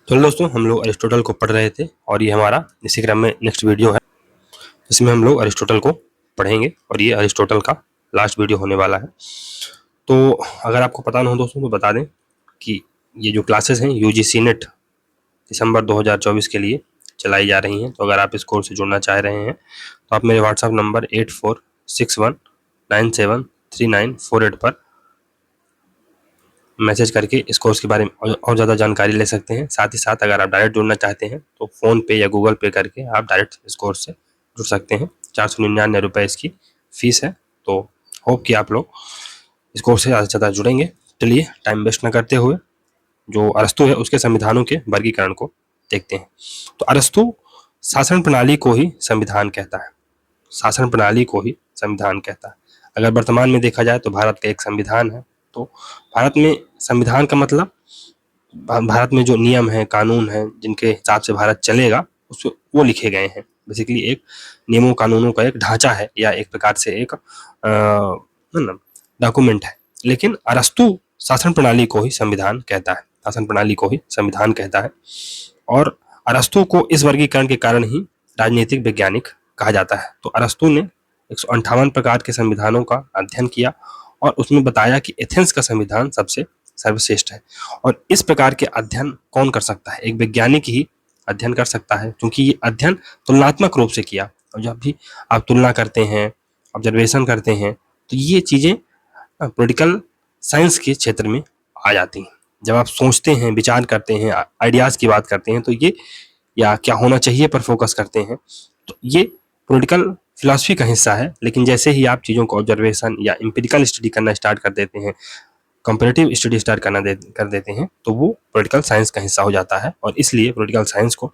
चलो दोस्तों, हम लोग अरिस्टोटल को पढ़ रहे थे और ये हमारा इसी क्रम में नेक्स्ट वीडियो है जिसमें हम लोग अरिस्टोटल को पढ़ेंगे और ये अरिस्टोटल का लास्ट वीडियो होने वाला है। तो अगर आपको पता ना हो दोस्तों तो बता दें कि ये जो क्लासेस हैं यूजीसी नेट दिसंबर 2024 के लिए चलाई जा रही हैं। तो अगर आप इस कोर्स से जुड़ना चाह रहे हैं तो आप मेरे व्हाट्सएप नंबर 8461973948 पर मैसेज करके इस कोर्स के बारे में और ज़्यादा जानकारी ले सकते हैं। साथ ही साथ अगर आप डायरेक्ट जुड़ना चाहते हैं तो फ़ोन पे या गूगल पे करके आप डायरेक्ट इस कोर्स से जुड़ सकते हैं। 499 रुपये इसकी फ़ीस है। तो होप कि आप लोग इस कोर्स से ज़्यादा से ज़्यादा जुड़ेंगे। चलिए टाइम वेस्ट न करते हुए जो अरस्तु है उसके संविधानों के वर्गीकरण को देखते हैं। तो अरस्तु शासन प्रणाली को ही संविधान कहता है। शासन प्रणाली को ही संविधान कहता है। अगर वर्तमान में देखा जाए तो भारत का एक संविधान है। तो भारत में संविधान का मतलब भारत में जो नियम है, कानून है, जिनके हिसाब से भारत चलेगा उसमें वो लिखे गए हैं। बेसिकली एक नियमों कानूनों का एक ढांचा है या एक प्रकार से एक डॉक्यूमेंट है। लेकिन अरस्तु शासन प्रणाली को ही संविधान कहता है। शासन प्रणाली को ही संविधान कहता है और अरस्तु को इस वर्गीकरण के कारण ही राजनीतिक वैज्ञानिक कहा जाता है। तो अरस्तु ने 158 प्रकार के संविधानों का अध्ययन किया और उसमें बताया कि एथेंस का संविधान सबसे सर्वश्रेष्ठ है। और इस प्रकार के अध्ययन कौन कर सकता है? एक वैज्ञानिक ही अध्ययन कर सकता है, क्योंकि ये अध्ययन तुलनात्मक रूप से किया। और जब भी आप तुलना करते हैं, ऑब्जर्वेशन करते हैं, तो ये चीज़ें पॉलिटिकल साइंस के क्षेत्र में आ जाती हैं। जब आप सोचते हैं, विचार करते हैं, आइडियाज़ की बात करते हैं, तो ये या क्या होना चाहिए पर फोकस करते हैं, तो ये पॉलिटिकल फिलॉसफी का हिस्सा है। लेकिन जैसे ही आप चीज़ों को ऑब्जर्वेशन या एम्पिरिकल स्टडी करना स्टार्ट कर देते हैं, कंपैरेटिव स्टडी स्टार्ट कर देते हैं, तो वो पॉलिटिकल साइंस का हिस्सा हो जाता है। और इसलिए पॉलिटिकल साइंस को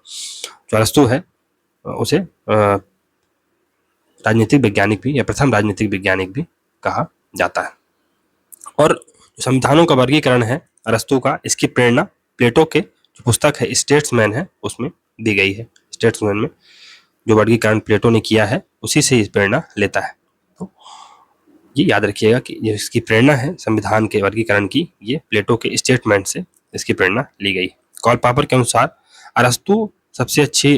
जो अरस्तु है उसे राजनीतिक वैज्ञानिक भी या प्रथम राजनीतिक वैज्ञानिक भी कहा जाता है। और संविधानों का वर्गीकरण है अरस्तु का, इसकी प्रेरणा प्लेटो के जो पुस्तक है स्टेट्समैन है उसमें दी गई है। स्टेट्समैन में जो वर्गीकरण प्लेटो ने किया है उसी से इस प्रेरणा लेता है। तो ये याद रखिएगा कि ये इसकी प्रेरणा है संविधान के वर्गीकरण की, ये प्लेटो के स्टेटमेंट से इसकी प्रेरणा ली गई। कॉल पापर के अनुसार अरस्तु सबसे अच्छी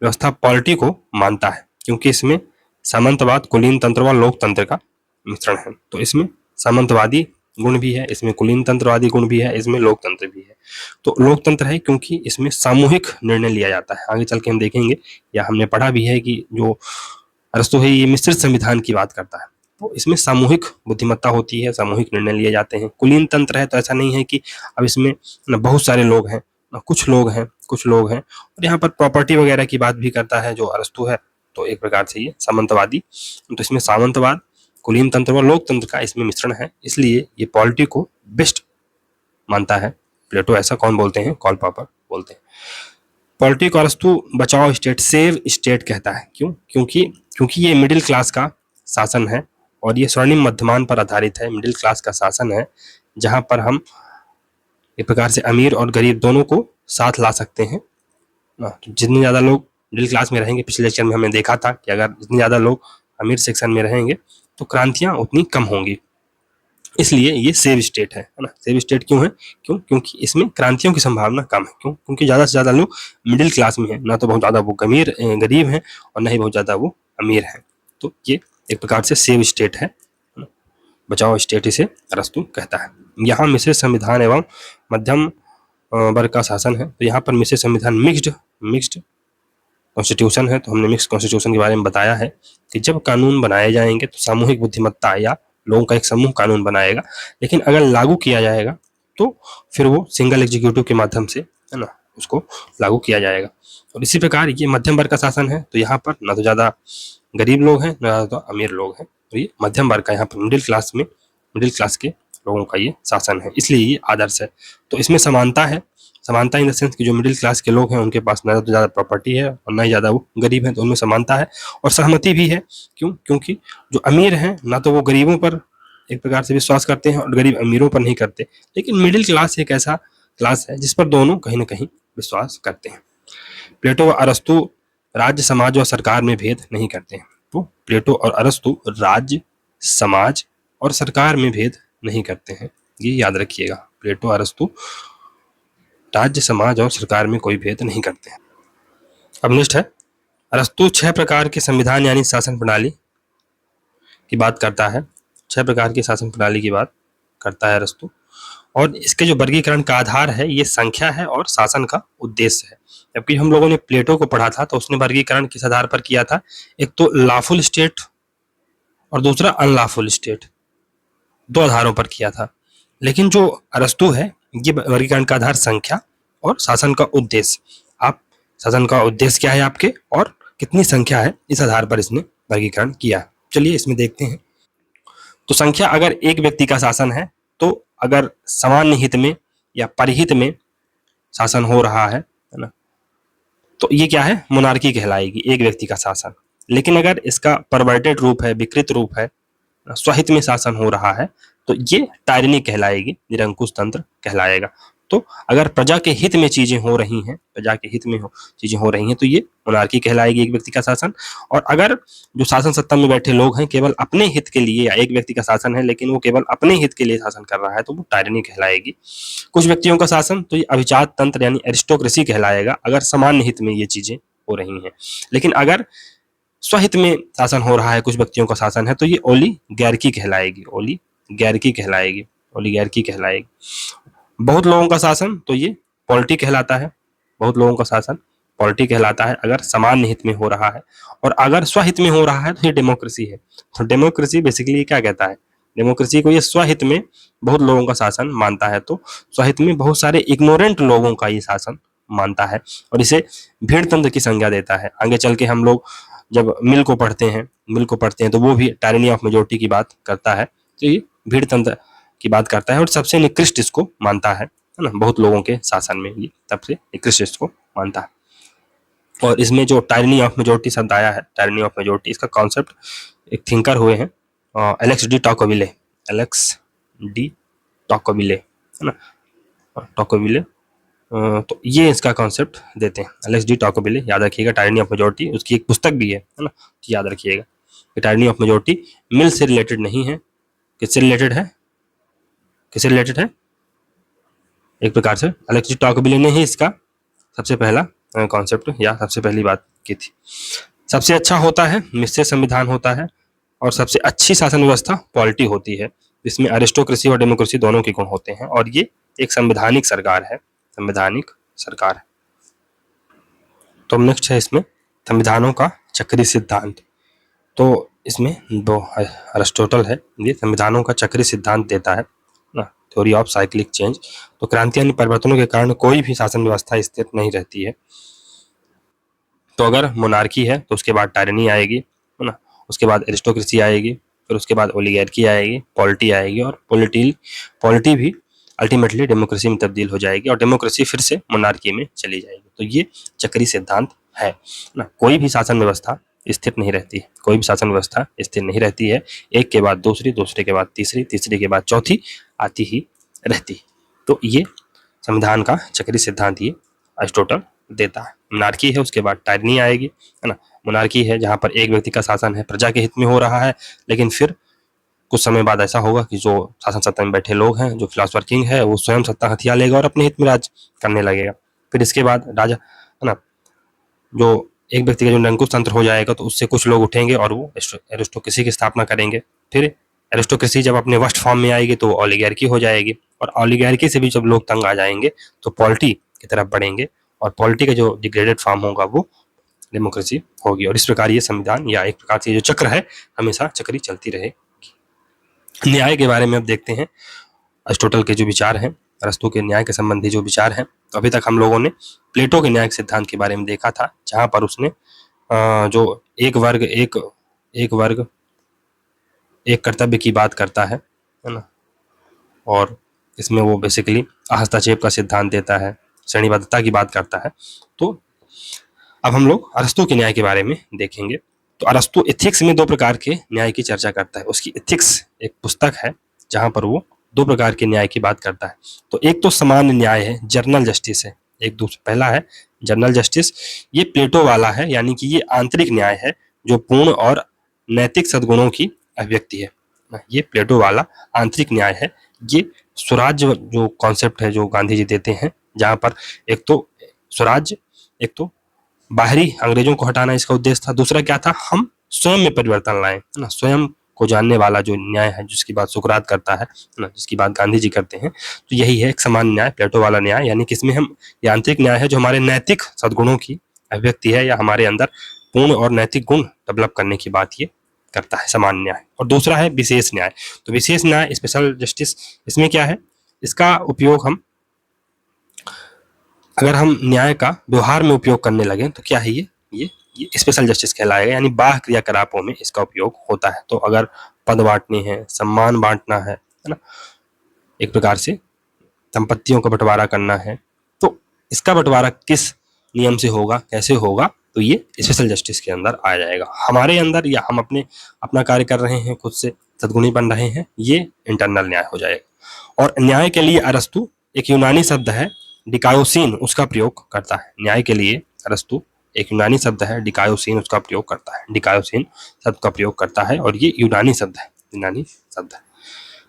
व्यवस्था पॉलिटी को मानता है, क्योंकि इसमें सामंतवाद, कुलीन तंत्र व लोकतंत्र का मिश्रण है। तो इसमें सामंतवादी गुण भी है, इसमें कुलीन तंत्रवादी गुण भी है, इसमें लोकतंत्र भी है। तो लोकतंत्र है क्योंकि इसमें सामूहिक निर्णय लिया जाता है। आगे चल के हम देखेंगे या हमने पढ़ा भी है कि जो अरस्तु है ये मिश्रित संविधान की बात करता है। तो इसमें सामूहिक बुद्धिमत्ता होती है, सामूहिक निर्णय लिए जाते हैं। कुलीन तंत्र है तो ऐसा नहीं है कि अब इसमें बहुत सारे लोग हैं, कुछ लोग हैं। और यहाँ पर प्रॉपर्टी वगैरह की बात भी करता है जो अरस्तु है। तो एक प्रकार से ये सामंतवादी, तो इसमें सामंतवाद, कुलीन तंत्र व लोकतंत्र का इसमें मिश्रण है, इसलिए ये पॉलिटी को बेस्ट मानता है। प्लेटो ऐसा कौन बोलते हैं? कॉल पापर बोलते हैं। पॉलिटी को अरस्तु बचाओ स्टेट, सेव स्टेट कहता है। क्यों? क्योंकि ये मिडिल क्लास का शासन है और ये स्वर्णिम मध्यमान पर आधारित है। मिडिल क्लास का शासन है जहां पर हम एक प्रकार से अमीर और गरीब दोनों को साथ ला सकते हैं। जितने ज़्यादा लोग मिडिल क्लास में रहेंगे, पिछले लेक्चर में हमने देखा था कि अगर जितने ज़्यादा लोग अमीर सेक्शन में रहेंगे तो क्रांतियाँ उतनी कम होंगी। इसलिए ये सेव स्टेट है ना। सेव स्टेट क्यों है? क्योंकि इसमें क्रांतियों की संभावना कम है। क्यों? क्योंकि ज़्यादा से ज़्यादा लोग मिडिल क्लास में हैं, ना तो बहुत ज़्यादा वो गरीब हैं और ना ही बहुत ज़्यादा वो अमीर हैं। तो ये एक प्रकार से सेव स्टेट है, बचाओ स्टेट इसे अरस्तु कहता है। यहाँ मिश्रित संविधान एवं मध्यम वर्ग का शासन है। तो यहाँ पर मिश्रित संविधान, मिक्स्ड कॉन्स्टिट्यूशन है। तो हमने मिक्स कॉन्स्टिट्यूशन के बारे में बताया है कि जब कानून बनाए जाएंगे तो सामूहिक बुद्धिमत्ता या लोगों का एक समूह कानून बनाएगा, लेकिन अगर लागू किया जाएगा तो फिर वो सिंगल एग्जीक्यूटिव के माध्यम से है ना उसको लागू किया जाएगा। और इसी प्रकार ये मध्यम वर्ग का शासन है। तो यहाँ पर ना तो ज़्यादा गरीब लोग हैं, ना ज़्यादा अमीर लोग हैं। तो ये मध्यम वर्ग का, यहाँ पर मिडिल क्लास के लोगों का ये शासन है, इसलिए ये आदर्श है। तो इसमें समानता है, समानता इन द सेंस कि जो मिडिल क्लास के लोग हैं उनके पास ना तो ज़्यादा प्रॉपर्टी है और ना ही ज़्यादा वो गरीब हैं, तो उनमें समानता है और सहमति भी है। क्यों? क्योंकि जो अमीर हैं ना तो वो गरीबों पर एक प्रकार से विश्वास करते हैं और गरीब अमीरों पर नहीं करते, लेकिन मिडिल क्लास एक ऐसा क्लास है जिस पर दोनों कहीं ना कहीं विश्वास करते हैं। प्लेटो व अरस्तु राज्य, समाज और सरकार में भेद नहीं करते हैं। तो प्लेटो और अरस्तु राज्य, समाज और सरकार में भेद नहीं करते हैं, ये याद रखिएगा। प्लेटो अरस्तु राज्य, समाज और सरकार में कोई भेद नहीं करते हैं। अब नेक्स्ट है, अरस्तु 6 प्रकार के संविधान यानी शासन प्रणाली की बात करता है। 6 प्रकार की शासन प्रणाली की बात करता है अरस्तु, और इसके जो वर्गीकरण का आधार है ये संख्या है और शासन का उद्देश्य है। जबकि हम लोगों ने प्लेटो को पढ़ा था तो उसने वर्गीकरण किस आधार पर किया था, एक तो लॉफुल स्टेट और दूसरा अनलॉफुल स्टेट, दो आधारों पर किया था। लेकिन जो अरस्तु है ये वर्गीकरण का आधार संख्या और शासन का उद्देश्य, आप शासन का उद्देश्य क्या है आपके और कितनी संख्या है, इस आधार पर इसने वर्गीकरण किया। चलिए इसमें देखते हैं। तो संख्या, अगर एक व्यक्ति का शासन है तो अगर सामान्य हित में या परहित में शासन हो रहा है ना, तो ये क्या है, मोनार्की कहलाएगी, एक व्यक्ति का शासन। लेकिन अगर इसका परवर्टेड रूप है, विकृत रूप है, स्वहित में शासन हो रहा है, तो ये टायरनी कहलाएगी, निरंकुश तंत्र कहलाएगा। तो अगर प्रजा के हित में चीजें हो रही हैं, प्रजा के हित में चीजें हो रही हैं, तो ये मोनार्की कहलाएगी, एक व्यक्ति का शासन। और अगर जो शासन सत्ता में बैठे लोग हैं केवल अपने हित के लिए, या एक व्यक्ति का शासन है लेकिन वो केवल अपने हित के लिए शासन कर रहा है, तो वो टायरनी कहलाएगी। कुछ व्यक्तियों का शासन, तो ये अभिजात तंत्र यानी एरिस्टोक्रेसी कहलाएगा, अगर सामान्य हित में ये चीजें हो रही हैं। लेकिन अगर स्वहित में शासन हो रहा है, कुछ व्यक्तियों का शासन है, तो ये ओलिगैर्की कहलाएगी, ओलिगैर्की कहलाएगी, ओलिगैर्की कहलाएगी। बहुत लोगों का शासन, तो ये पॉलिटी कहलाता है, बहुत लोगों का शासन पॉलिटी कहलाता है, अगर सामान्य हित में हो रहा है। और अगर स्वहित में हो रहा है तो ये डेमोक्रेसी है। तो डेमोक्रेसी बेसिकली क्या कहता है, डेमोक्रेसी को ये स्वहित में बहुत लोगों का शासन मानता है, तो स्वहित में बहुत सारे इग्नोरेंट लोगों का ये शासन मानता है, और इसे भीड़ तंत्र की संज्ञा देता है। आगे चल के हम लोग जब मिल को पढ़ते हैं तो वो भी टायरनी ऑफ मेजोरिटी की बात करता है, तो ये भीड़ तंत्र की बात करता है और सबसे निकृष्ट इसको मानता है ना, बहुत लोगों के शासन में ये सबसे निकृष्ट इसको मानता है। और इसमें जो टायरनी ऑफ मेजोरिटी शब्द आया है, टायरनी ऑफ मेजोरिटी, इसका कॉन्सेप्ट एक थिंकर हुए हैं एलेक्स डी टॉकोविले, एलेक्स डी टॉकोविले, है ना, टॉकोविले। तो ये इसका कॉन्सेप्ट देते हैं, एलेक्स डी टॉकोविले, याद रखिएगा। टायरनी ऑफ मेजोरिटी, उसकी एक पुस्तक भी है ना, तो याद रखिएगा कि टायरनी ऑफ मेजोरिटी मिल से रिलेटेड नहीं है। किससे रिलेटेड है, किससे रिलेटेड है, एक प्रकार से एलेक्स डी टॉकोविले ने ही इसका सबसे पहला कॉन्सेप्ट या सबसे पहली बात की थी। सबसे अच्छा होता है मिश्रित संविधान होता है, और सबसे अच्छी शासन व्यवस्था पॉलिटी होती है, जिसमें एरिस्टोक्रेसी और डेमोक्रेसी दोनों के गुण होते हैं, और ये एक संवैधानिक सरकार है, संवैधानिक सरकार है। तो नेक्स्ट है इसमें संविधानों का चक्रीय सिद्धांत। तो इसमें दो अरिस्टोटल है, ये संविधानों का चक्रीय सिद्धांत देता है ना, थ्योरी ऑफ साइक्लिक चेंज। तो क्रांति यानी परिवर्तनों के कारण कोई भी शासन व्यवस्था स्थिर नहीं रहती है। तो अगर मोनार्की है तो उसके बाद टायरनी आएगी, है ना, उसके बाद एरिस्टोक्रेसी आएगी, फिर उसके बाद ओलिगार्की आएगी, पॉलिटी आएगी, और पॉलिटी भी अल्टीमेटली डेमोक्रेसी में तब्दील हो जाएगी, और डेमोक्रेसी फिर से मोनार्की में चली जाएगी। तो ये चक्रीय सिद्धांत है ना। कोई भी शासन व्यवस्था स्थिर नहीं रहती है, कोई भी शासन व्यवस्था स्थिर नहीं रहती है, एक के बाद दूसरी, दूसरे के बाद तीसरी, तीसरे के बाद चौथी आती ही रहती। तो ये संविधान का चक्रीय सिद्धांत ये अरिस्टोटल देता है। मोनार्की है, उसके बाद टायरनी आएगी, है ना। मोनार्की है जहां पर एक व्यक्ति का शासन है, प्रजा के हित में हो रहा है, लेकिन फिर कुछ समय बाद ऐसा होगा कि जो शासन सत्ता में बैठे लोग हैं, जो फिलोसफर किंग है, वो स्वयं सत्ता हथिया लेगा और अपने हित में राज करने लगेगा। फिर इसके बाद राजा, है ना, जो एक व्यक्ति का जो निरंकुश तंत्र हो जाएगा, तो उससे कुछ लोग उठेंगे और वो एरिस्टोक्रेसी की स्थापना करेंगे। फिर एरिस्टोक्रेसी जब अपने वर्स्ट फॉर्म में आएगी तो ओलिगार्की हो जाएगी, और ओलिगार्की से भी जब लोग तंग आ जाएंगे तो पॉलिटी की तरफ बढ़ेंगे, और पॉलिटी का जो डिग्रेडेड फॉर्म होगा वो डेमोक्रेसी होगी। और इस प्रकार ये संविधान या एक प्रकार से जो चक्र है हमेशा चक्री चलती रहेगी। न्याय के बारे में अब देखते हैं, अरिस्टोटल के जो विचार हैं, अरस्तु के न्याय के संबंधी जो विचार हैं। तो अभी तक हम लोगों ने प्लेटो के न्यायिक सिद्धांत के बारे में देखा था, जहां पर उसने जो एक वर्ग एक कर्तव्य की बात करता है ना, और इसमें वो बेसिकली हस्तक्षेप का सिद्धांत देता है, श्रेणीबद्धता की बात करता है। तो अब हम लोग अरस्तु के न्याय के बारे में देखेंगे। तो अरस्तु एथिक्स में दो प्रकार के न्याय की चर्चा करता है। उसकी एथिक्स एक पुस्तक है जहां पर वो दो प्रकार के न्याय की बात करता है। तो एक तो सामान्य न्याय है, जर्नल जस्टिस है, एक दूसरा पहला है जर्नल जस्टिस। ये प्लेटो वाला है, यानी कि ये आंतरिक न्याय है जो पूर्ण और नैतिक सद्गुणों की अभिव्यक्ति है। ये प्लेटो वाला आंतरिक न्याय है। ये स्वराज्य जो कॉन्सेप्ट है जो गांधी जी देते हैं, जहां पर एक तो स्वराज्य, एक तो बाहरी अंग्रेजों को हटाना इसका उद्देश्य था, दूसरा क्या था, हम स्वयं में परिवर्तन लाएं, है ना, स्वयं को जानने वाला जो न्याय है, जिसकी बात सुकरात करता है ना, जिसकी बात गांधी जी करते हैं, तो यही है एक समान न्याय, प्लेटो वाला न्याय, यानी कि इसमें हम यांत्रिक न्याय है जो हमारे नैतिक सद्गुणों की अभिव्यक्ति है या हमारे अंदर पूर्ण और नैतिक गुण डेवलप करने की बात ये करता है, समान न्याय। और दूसरा है विशेष न्याय। तो विशेष न्याय, स्पेशल जस्टिस, इसमें क्या है, इसका उपयोग हम, अगर हम न्याय का व्यवहार में उपयोग करने लगे तो क्या है, ये स्पेशल जस्टिस कहलाएगा, यानी बाह्य क्रियाकलापों में इसका उपयोग होता है। तो अगर पद बांटने हैं, सम्मान बांटना है ना, एक प्रकार से संपत्तियों का बंटवारा करना है, तो इसका बंटवारा किस नियम से होगा, कैसे होगा, तो ये स्पेशल जस्टिस के अंदर आ जाएगा। हमारे अंदर या हम अपना कार्य कर रहे हैं, खुद से सद्गुणी बन रहे हैं, ये इंटरनल न्याय हो जाएगा। और न्याय के लिए अरस्तु एक यूनानी शब्द है डिकायोसीन, उसका प्रयोग करता है। न्याय के लिए अरस्तु एक यूनानी शब्द है डिकायोसीन, उसका प्रयोग करता है, डिकायोसीन शब्द का प्रयोग करता है, और ये यूनानी शब्द है, यूनानी शब्द है।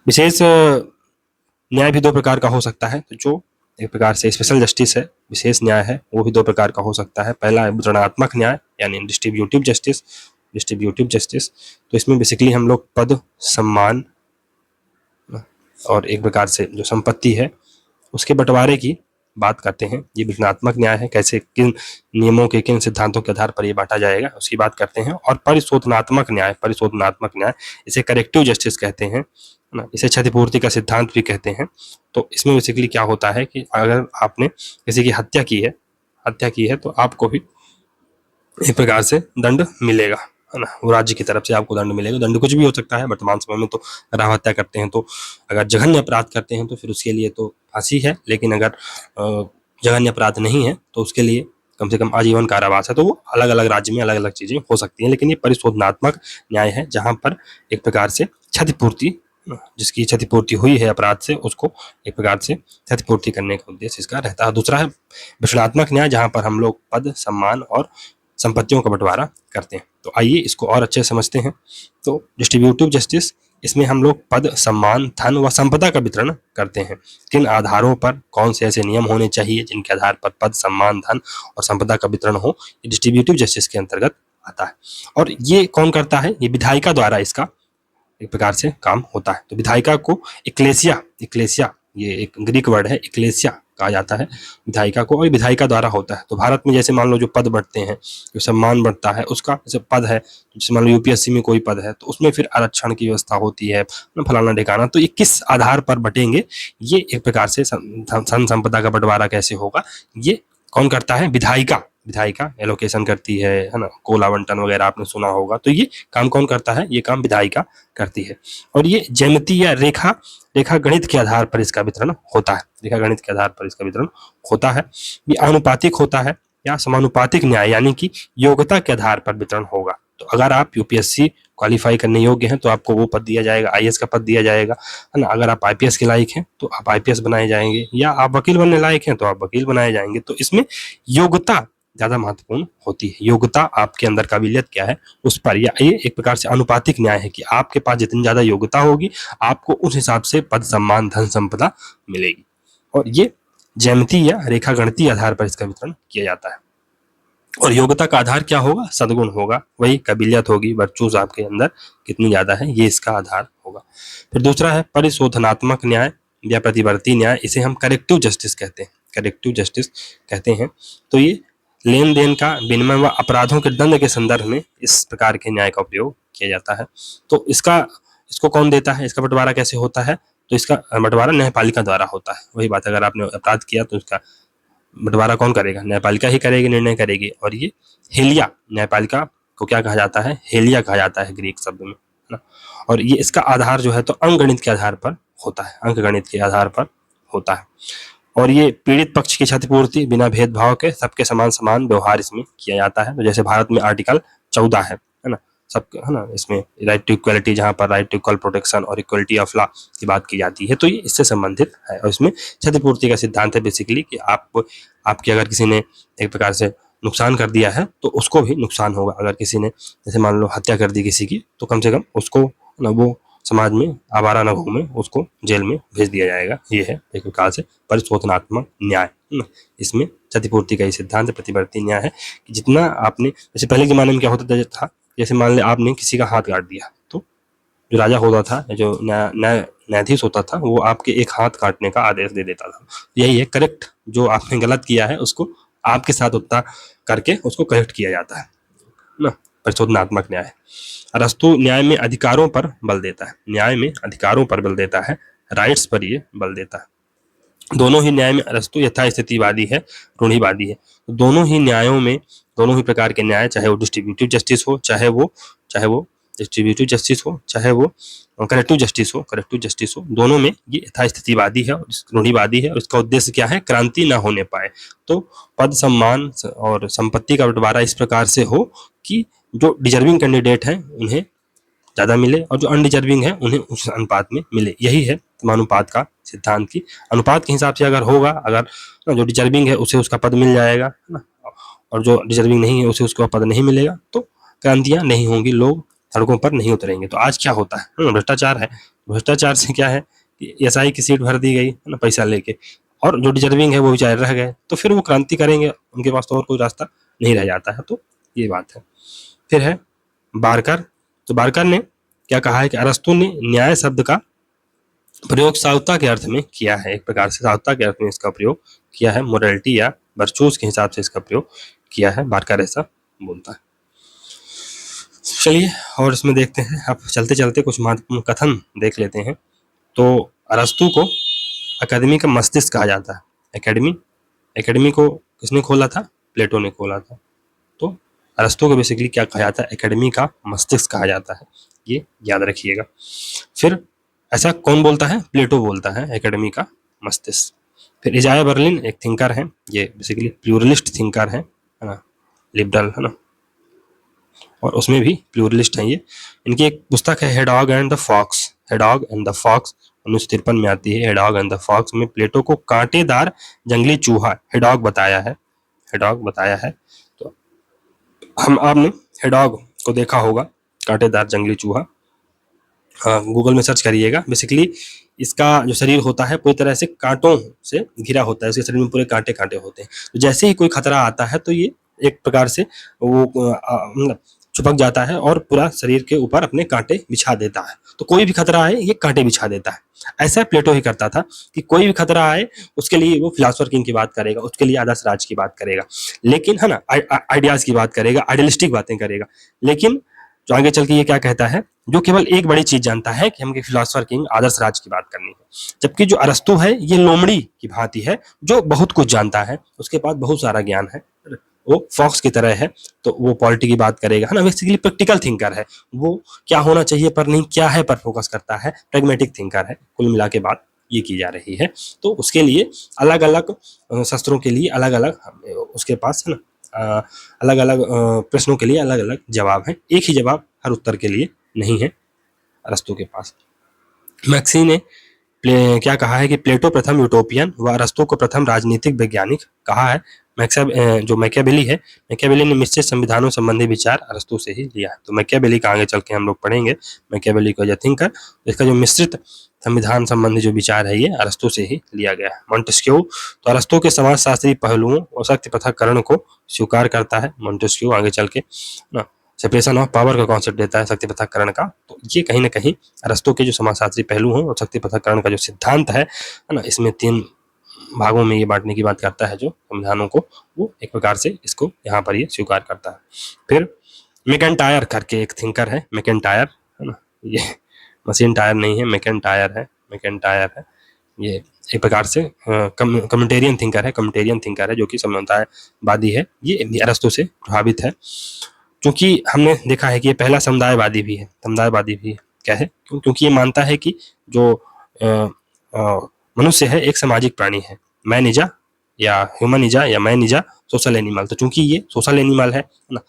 विशेष न्याय भी दो प्रकार का हो सकता है, तो जो एक प्रकार से स्पेशल जस्टिस है, विशेष न्याय है, वो भी दो प्रकार का हो सकता है। पहला है वितरणात्मक न्याय, यानी डिस्ट्रीब्यूटिव जस्टिस, डिस्ट्रीब्यूटिव जस्टिस। तो इसमें बेसिकली हम लोग पद, सम्मान और एक प्रकार से जो संपत्ति है उसके बंटवारे की बात करते हैं। ये वितरणात्मक न्याय है, कैसे किन नियमों के, किन सिद्धांतों के आधार पर ये बांटा जाएगा उसकी बात करते हैं। और परिशोधनात्मक न्याय, परिशोधनात्मक न्याय, इसे करेक्टिव जस्टिस कहते हैं ना, इसे क्षतिपूर्ति का सिद्धांत भी कहते हैं। तो इसमें बेसिकली क्या होता है कि अगर आपने किसी की हत्या की है तो आपको भी एक प्रकार से दंड मिलेगा, है ना, वो राज्य की तरफ से आपको दंड मिलेगा। दंड कुछ भी हो सकता है, वर्तमान समय में तो अगर आप हत्या करते हैं तो, अगर जघन्य अपराध करते हैं तो फिर उसके लिए तो फांसी है, लेकिन अगर जघन्य अपराध नहीं है तो उसके लिए कम से कम आजीवन कारावास है। तो वो अलग अलग राज्य में अलग अलग चीजें हो सकती हैं, लेकिन ये परिशोधनात्मक न्याय है जहां पर एक प्रकार से क्षतिपूर्ति, जिसकी क्षतिपूर्ति हुई है अपराध से, उसको एक प्रकार से क्षतिपूर्ति करने का उद्देश्य इसका रहता है। दूसरा है वितरणात्मक न्याय, जहां पर हम लोग पद, सम्मान और संपत्तियों का बंटवारा करते हैं। तो आइए इसको और अच्छे समझते हैं। तो डिस्ट्रीब्यूटिव जस्टिस, इसमें हम लोग पद, सम्मान, धन व संपदा का वितरण करते हैं। किन आधारों पर, कौन से ऐसे नियम होने चाहिए जिनके आधार पर पद, सम्मान, धन और संपदा का वितरण हो, ये डिस्ट्रीब्यूटिव जस्टिस के अंतर्गत आता है। और ये कौन करता है, ये विधायिका द्वारा इसका एक प्रकार से काम होता है। तो विधायिका को इक्लेसिया, ये एक ग्रीक वर्ड है, इक्लेसिया कहा जाता है विधायिका को, और विधायिका द्वारा होता है। तो भारत में जैसे मान लो जो पद बढ़ते हैं, जो सम्मान बढ़ता है, उसका जैसे पद है, जैसे मान लो यूपीएससी में कोई पद है तो उसमें फिर आरक्षण की व्यवस्था होती है, फलाना ढिकाना, तो ये किस आधार पर बटेंगे, ये एक प्रकार से धन संपदा का बंटवारा कैसे होगा, ये कौन करता है, विधायिका एलोकेशन करती है ना, कोल आवंटन वगैरह आपने सुना होगा। तो ये काम कौन करता है, ये काम विधायिका करती है। और ये ज्यामिति या रेखा गणित के आधार पर इसका वितरण होता है, रेखा गणित के आधार पर इसका वितरण होता है। ये आनुपातिक होता है या समानुपातिक न्याय, यानी कि योग्यता के आधार पर वितरण होगा। तो अगर आप यूपीएससी क्वालिफाई करने योग्य हैं तो आपको वो पद दिया जाएगा, आईएएस का पद दिया जाएगा, है ना। अगर आप आईपीएस के लायक हैं तो आप आईपीएस बनाए जाएंगे, या आप वकील बनने लायक हैं तो आप वकील बनाए जाएंगे। तो इसमें योग्यता ज्यादा महत्वपूर्ण होती है, योग्यता, आपके अंदर काबिलियत क्या है उस पर, या ये एक प्रकार से अनुपातिक न्याय है कि आपके पास जितनी ज्यादा योग्यता होगी आपको उस हिसाब से पद, सम्मान, धन संपदा मिलेगी। और ये ज्यामिति या रेखा गणितीय आधार पर इसका वितरण किया जाता है। और योग्यता का आधार क्या होगा, सद्गुण होगा, वही काबिलियत होगी, वर्चूज आपके अंदर कितनी ज्यादा है, ये इसका आधार होगा। फिर दूसरा है परिशोधनात्मक न्याय या प्रतिवर्ती न्याय, इसे हम करेक्टिव जस्टिस कहते हैं, करेक्टिव जस्टिस कहते हैं। तो ये लेन देन का विनिमय व अपराधों के दंड के संदर्भ में इस प्रकार के न्याय का उपयोग किया जाता है। तो इसको कौन देता है, इसका बंटवारा कैसे होता है, तो इसका बंटवारा न्यायपालिका द्वारा होता है। वही बात, अगर आपने अपराध किया तो उसका बंटवारा कौन करेगा, न्यायपालिका ही करेगी, निर्णय करेगी। और ये हेलिया, न्यायपालिका को क्या कहा जाता है, हेलिया कहा जाता है ग्रीक शब्द में, है ना। और ये इसका आधार जो है तो अंकगणित के आधार पर होता है, अंकगणित के आधार पर होता है। और ये पीड़ित पक्ष की क्षतिपूर्ति बिना भेदभाव के सबके समान व्यवहार इसमें किया जाता है। तो जैसे भारत में आर्टिकल 14 है ना, सब, है ना, इसमें राइट टू इक्वलिटी, जहाँ पर राइट टू इक्वल प्रोटेक्शन और इक्वलिटी ऑफ लॉ की बात की जाती है, तो ये इससे संबंधित है। और इसमें क्षतिपूर्ति का सिद्धांत है बेसिकली कि आपके अगर किसी ने एक प्रकार से नुकसान कर दिया है तो उसको भी नुकसान होगा। अगर किसी ने जैसे मान लो हत्या कर दी किसी की, तो कम से कम उसको ना वो समाज में आवारा न घूमे उसको जेल में भेज दिया जाएगा। ये है एक प्रकार से परिशोधनात्मक न्याय। इसमें क्षतिपूर्ति का ही सिद्धांत प्रतिवर्ती न्याय है कि जितना आपने, जैसे पहले के जमाने में क्या होता था, जैसे मान ले आपने किसी का हाथ काट दिया, तो जो राजा होता था, जो न्यायाधीश होता था, वो आपके एक हाथ काटने का आदेश दे देता था। यही है करेक्ट, जो आपने गलत किया है उसको आपके साथ उतना करके उसको करेक्ट किया जाता है ना, परिशोधनात्मक न्याय। अरस्तु न्याय में अधिकारों पर बल देता है, न्याय में अधिकारों पर बल देता है, राइट्स पर ये बल देता है। दोनों ही न्याय में अरस्तु यथास्थितिवादी है, रूढ़िवादी है। दोनों ही न्यायों में, दोनों ही प्रकार के न्याय, चाहे वो डिस्ट्रीब्यूटिव जस्टिस हो, चाहे वो डिस्ट्रीब्यूटिव जस्टिस हो, चाहे वो करेक्टिव जस्टिस हो, दोनों में ये यथास्थितिवादी है, रूढ़िवादी है। और इसका उद्देश्य क्या है? क्रांति ना होने पाए, तो पद, सम्मान और संपत्ति का बंटवारा इस प्रकार से हो कि जो डिजर्विंग कैंडिडेट हैं उन्हें ज़्यादा मिले और जो अनडिजर्विंग है उन्हें उस अनुपात में मिले। यही है समानुपात का सिद्धांत की अनुपात के हिसाब से अगर होगा, अगर जो डिजर्विंग है उसे उसका पद मिल जाएगा, है ना, और जो डिजर्विंग नहीं है उसे उसका पद नहीं मिलेगा, तो क्रांतियाँ नहीं होंगी, लोग सड़कों पर नहीं उतरेंगे। तो आज क्या होता है? भ्रष्टाचार है। भ्रष्टाचार से क्या है कि एसआई की सीट भर दी गई, है ना, पैसा लेके, और जो डिजर्विंग है वो बेचारे रह गए, तो फिर वो क्रांति करेंगे, उनके पास तो और कोई रास्ता नहीं रह जाता है। तो ये बात है। फिर है बारकर। तो बारकर ने क्या कहा है कि अरस्तु ने न्याय शब्द का प्रयोग साधुता के अर्थ में किया है, एक प्रकार से साधुता के अर्थ में इसका प्रयोग किया है, मोरालिटी या वर्चूज के हिसाब से इसका प्रयोग किया है, बारकर ऐसा बोलता है। चलिए और इसमें देखते हैं, अब चलते चलते कुछ महत्वपूर्ण कथन देख लेते हैं। तो अरस्तु को अकादमी का मस्तिष्क कहा जाता है। एकेडमी को किसने खोला था? प्लेटो ने खोला था। तो अरस्तु को बेसिकली क्या कहा जाता है? एकेडमी का मस्तिष्क कहा जाता है, ये याद रखिएगा। फिर ऐसा कौन बोलता है? प्लेटो बोलता है एकेडमी का मस्तिष्क। फिर इजाया बर्लिन एक थिंकर है, ये बेसिकली प्लूरलिस्ट थिंकर है ना, लिबरल, है ना, और उसमें भी प्लूरलिस्ट है ये। इनकी एक पुस्तक है हेडॉग एंड द फॉक्स। 1953 में आती है हेडॉग एंड द फॉक्स में प्लेटो को कांटेदार जंगली चूहा हेडॉग बताया है। तो आपने हेडॉग को देखा होगा, कांटेदार जंगली चूहा, गूगल में सर्च करिएगा। बेसिकली इसका जो शरीर होता है पूरी तरह से कांटों से घिरा होता है, इसके शरीर में पूरे कांटे कांटे होते हैं। तो जैसे ही कोई खतरा आता है तो ये एक प्रकार से वो चिपक जाता है और पूरा शरीर के ऊपर अपने कांटे बिछा देता है। तो कोई भी खतरा आए ये कांटे बिछा देता है। ऐसा प्लेटो ही करता था कि कोई भी खतरा आए उसके लिए वो फिलासफर किंग की बात करेगा, उसके लिए आदर्श राज की बात करेगा, लेकिन है ना, आइडियाज की बात करेगा, आइडियलिस्टिक बातें करेगा। लेकिन जो आगे चल के ये क्या कहता है, जो केवल एक बड़ी चीज जानता है कि हमके फिलासफर किंग आदर्श राज की बात करनी है। जबकि जो अरस्तु है ये लोमड़ी की भांति है, जो बहुत कुछ जानता है, उसके पास बहुत सारा ज्ञान है, वो फॉक्स की तरह है, तो वो पॉलिटी की बात करेगा, है ना। बेसिकली प्रैक्टिकल थिंकर है, वो क्या होना चाहिए पर नहीं क्या है पर फोकस करता है, प्रैग्मेटिक थिंकर है। कुल मिला के बात ये की जा रही है। तो उसके लिए अलग अलग शस्त्रों के लिए अलग अलग उसके पास, है ना, अलग अलग प्रश्नों के लिए अलग अलग जवाब है, एक ही जवाब हर उत्तर के लिए नहीं है अरस्तु के पास। मैक्सी ने क्या कहा है कि प्लेटो प्रथम यूटोपियन व अरस्तु को प्रथम राजनीतिक वैज्ञानिक कहा है। जो मैकियावेली है, मैकियावेली ने मिश्रित संविधानों संबंधी विचार अरस्तु से ही लिया है। तो मैकियावेली का आगे चल के हम लोग पढ़ेंगे, मैकियावेली को थिंकर, इसका जो मिश्रित संविधान संबंधी जो विचार है ये अरस्तु से ही लिया गया है। मॉन्टेस्क्यू तो अरस्तु के समाजशास्त्री पहलुओं और शक्ति पृथक्करण को स्वीकार करता है। मॉन्टेस्क्यू आगे चल के ना सेपरेशन ऑफ पावर का कॉन्सेप्ट देता है, शक्ति पृथक्करण का। तो ये कहीं ना कहीं अरस्तु के जो समाजशास्त्री पहलू हैं और शक्ति पृथक्करण का जो सिद्धांत है ना, इसमें 3 भागों में ये बांटने की बात करता है जो संविधानों को, वो एक प्रकार से इसको यहाँ पर ये स्वीकार करता है। फिर मैकेंटायर करके एक थिंकर है, मैकेंटायर, है ना, ये मशीन टायर नहीं है, मैकेंटायर है। ये एक प्रकार से कम्युनिटेरियन थिंकर है जो कि समुदायवादी है। ये अरस्तु से प्रभावित है, क्योंकि हमने देखा है कि ये पहला समुदायवादी भी है। क्या है? क्योंकि ये मानता है कि जो मनुष्य है एक सामाजिक प्राणी है, मैन इज या ह्यूमन इज या मैन इज सोशल एनिमल। तो चूंकि ये सोशल एनिमल है ना,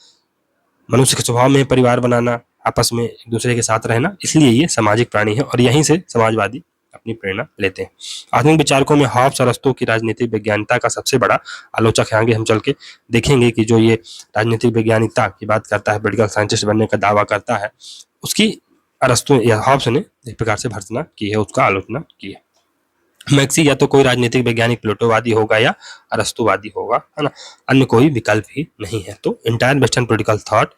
मनुष्य के स्वभाव में परिवार बनाना, आपस में एक दूसरे के साथ रहना, इसलिए ये सामाजिक प्राणी है और यहीं से समाजवादी अपनी प्रेरणा लेते हैं। आधुनिक विचारकों में हॉब्स अरस्तु की राजनीतिक वैज्ञानिकता का सबसे बड़ा आलोचक है। आगे हम चल के देखेंगे कि जो ये राजनीतिक वैज्ञानिकता की बात करता है, पोलिटिकल साइंटिस्ट बनने का दावा करता है, उसकी अरस्तु या हॉब्स ने एक प्रकार से भर्त्सना की है, उसका आलोचना की है। मैक्सी या तो कोई राजनीतिक वैज्ञानिक प्लेटोवादी होगा या अरस्तुवादी होगा, है ना, अन्य कोई विकल्प ही नहीं है। तो entire western political thought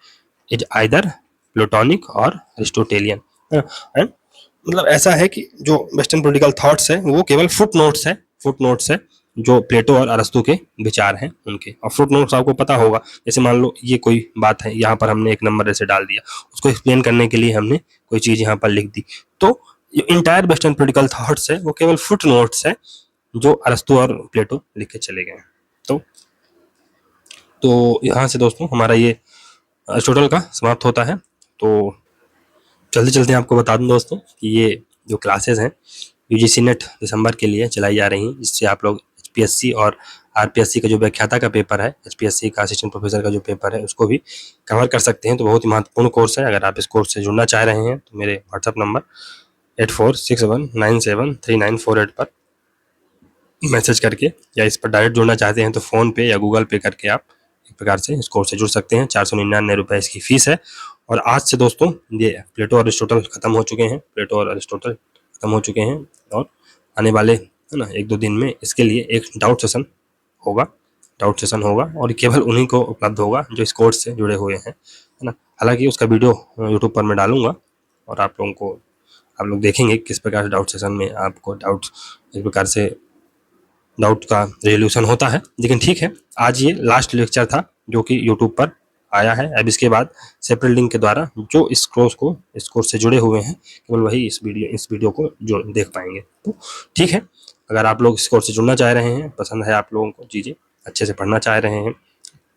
is either platonic और अरिस्टोटेलियन। मतलब ऐसा है कि जो वेस्टर्न पॉलिटिकल थॉट्स है वो केवल फुट नोट्स है जो प्लेटो और अरस्तु के विचार हैं उनके। और फुट नोट्स आपको पता होगा, जैसे मान लो ये कोई बात है, यहाँ पर हमने एक नंबर ऐसे डाल दिया, उसको एक्सप्लेन करने के लिए हमने कोई चीज यहाँ पर लिख दी। तो जो इंटायर वेस्टर्न पॉलिटिकल थॉट्स है वो केवल फुट नोट्स है जो अरस्तु और प्लेटो लिख के चले गए। तो यहाँ से दोस्तों हमारा ये अरिस्टोटल का समाप्त होता है। तो जल्दी जल्दी आपको बता दूं दोस्तों कि ये जो क्लासेस हैं यूजीसी नेट दिसंबर के लिए चलाई जा रही हैं, जिससे आप लोग एचपीएससी और आरपीएससी का जो व्याख्याता का पेपर है, एचपीएससी का असिस्टेंट प्रोफेसर का जो पेपर है, उसको भी कवर कर सकते हैं। तो बहुत ही महत्वपूर्ण कोर्स है। अगर आप इस कोर्स से जुड़ना चाह रहे हैं तो मेरे व्हाट्सअप नंबर 8461973948 पर मैसेज करके या इस पर डायरेक्ट जुड़ना चाहते हैं तो फ़ोन पे या गूगल पे करके आप एक प्रकार से इस कोर्स से जुड़ सकते हैं। 499 रुपये इसकी फ़ीस है। और आज से दोस्तों ये प्लेटो और अरिस्टोटल खत्म हो चुके हैं, प्लेटो और अरिस्टोटल खत्म हो चुके हैं। और आने वाले है ना 1-2 दिन में इसके लिए एक डाउट सेशन होगा और केवल उन्हीं को उपलब्ध होगा जो इस कोर्स से जुड़े हुए हैं, है ना। हालांकि उसका वीडियो यूट्यूब पर मैं डालूंगा और आप लोग देखेंगे किस प्रकार से डाउट सेशन में आपको डाउट एक प्रकार से डाउट का रेजोल्यूशन होता है। लेकिन ठीक है, आज ये लास्ट लेक्चर था जो कि यूट्यूब पर आया है। अब इसके बाद सेपरेट लिंक के द्वारा जो इस कोर्स से जुड़े हुए हैं केवल वही इस वीडियो को जो देख पाएंगे। तो ठीक है, अगर आप लोग इस कोर्स से जुड़ना चाह रहे हैं, पसंद है आप लोगों को चीज़ें, अच्छे से पढ़ना चाह रहे हैं,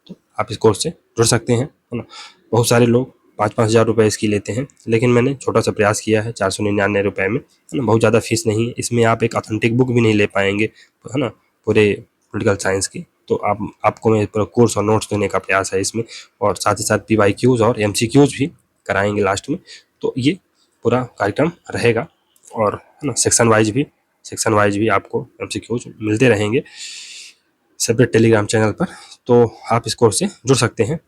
तो आप इस कोर्स से जुड़ सकते हैं, है ना। बहुत सारे लोग 5-5 हज़ार रुपये इसकी लेते हैं, लेकिन मैंने छोटा सा प्रयास किया है 499 रुपये में, है ना। बहुत ज़्यादा फीस नहीं है इसमें। आप एक ऑथेंटिक बुक भी नहीं ले पाएंगे, है ना, पूरे पॉलिटिकल साइंस की। तो आपको मैं पूरा कोर्स और नोट्स देने का प्रयास है इसमें, और साथ ही साथ PYQs और MCQs भी कराएंगे लास्ट में। तो ये पूरा कार्यक्रम रहेगा। और है ना सेक्शन वाइज भी आपको MCQs मिलते रहेंगे सेपरेट टेलीग्राम चैनल पर। तो आप इस कोर्स से जुड़ सकते हैं।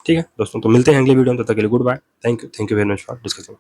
ठीक है दोस्तों, तो मिलते हैं अगले वीडियो में। तब तक के लिए goodbye, thank you very much for discussing.